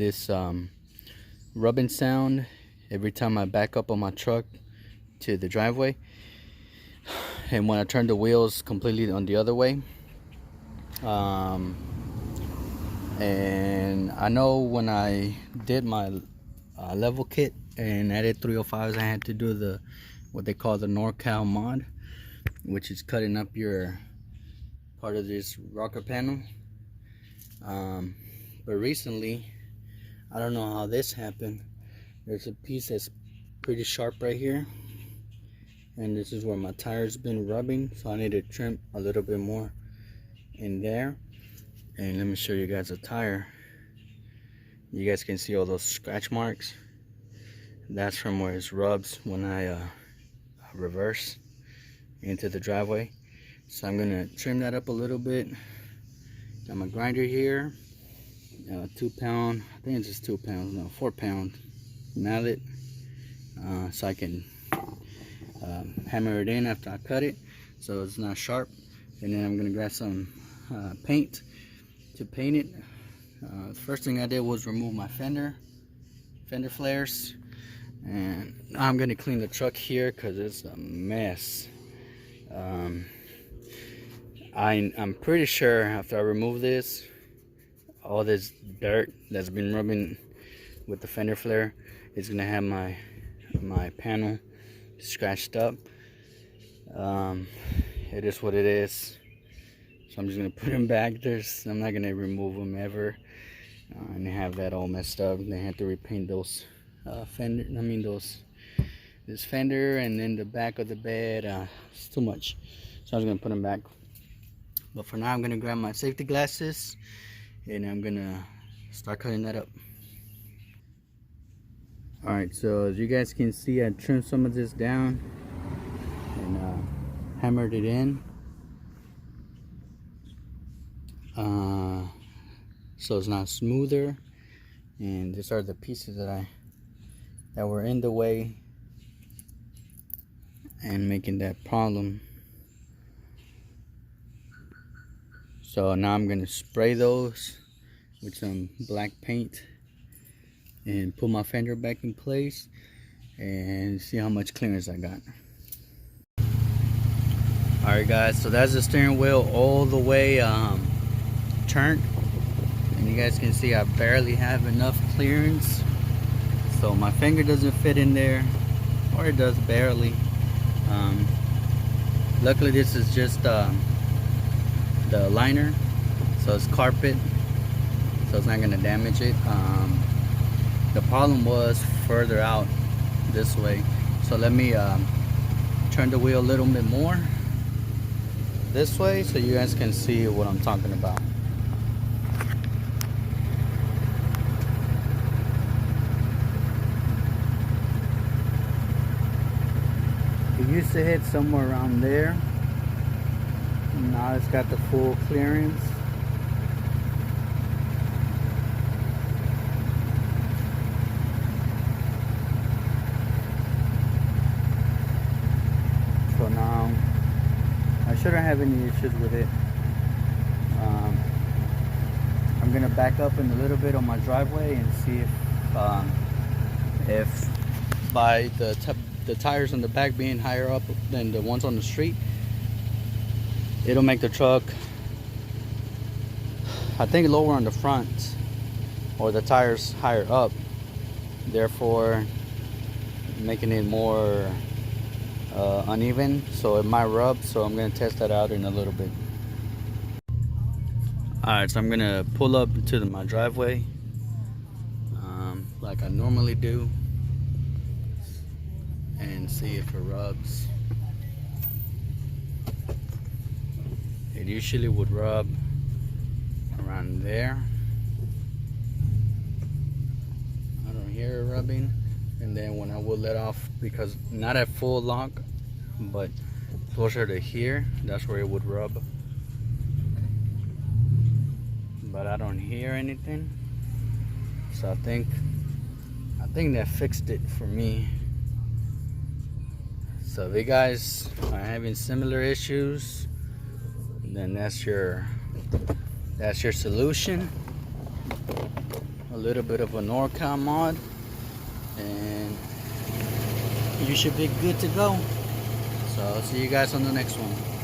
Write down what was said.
this rubbing sound every time I back up on my truck to the driveway, and when I turn the wheels completely on the other way. And I know when I did my level kit and added 305s, I had to do the what they call the NorCal mod, which is cutting up your part of this rocker panel. But recently, I don't know how this happened, there's a piece that's pretty sharp right here, and this is where my tire's been rubbing, so I need to trim a little bit more in there. And let me show you guys the tire. You guys can see all those scratch marks. That's from where it rubs when I reverse into the driveway. So I'm gonna trim that up a little bit. Got my grinder here, 2 pound, I think it's just 2 pounds, no, 4 pound mallet, so I can hammer it in after I cut it so it's not sharp. And then I'm gonna grab some paint to paint it. The first thing I did was remove my fender flares, and now I'm gonna clean the truck here because it's a mess. I'm pretty sure after I remove this, all this dirt that's been rubbing with the fender flare is gonna have my panel scratched up. It is what it is. So I'm just gonna put them back. I'm not gonna remove them ever, and have that all messed up. They had to repaint those this fender and then the back of the bed. It's too much, so I was gonna put them back. But for now, I'm gonna grab my safety glasses and I'm gonna start cutting that up. All right, so as you guys can see, I trimmed some of this down and hammered it in. So it's not smoother, and these are the pieces that were in the way and making that problem. So now I'm gonna spray those with some black paint and put my fender back in place and see how much clearance I got. Alright guys, so that's the steering wheel all the way turned, and you guys can see I barely have enough clearance, so my finger doesn't fit in there, or it does barely. Luckily this is just the liner, so it's carpet, so it's not going to damage it. The problem was further out this way, so let me turn the wheel a little bit more this way so you guys can see what I'm talking about. It used to hit somewhere around there. Now it's got the full clearance. So now I shouldn't have any issues with it. I'm gonna back up in a little bit on my driveway and see if by the tires on the back being higher up than the ones on the street, it'll make the truck, I think, lower on the front, or the tires higher up, therefore making it more uneven, so it might rub. So I'm gonna test that out in a little bit. Alright, so I'm gonna pull up to my driveway like I normally do and see if it rubs. It usually would rub around there. I don't hear it rubbing. And then when I will let off, because not at full lock, but closer to here, that's where it would rub. But I don't hear anything, so I think that fixed it for me. So if you guys are having similar issues, then that's your solution. a little bit of a NorCal mod, and you should be good to go. So I'll see you guys on the next one.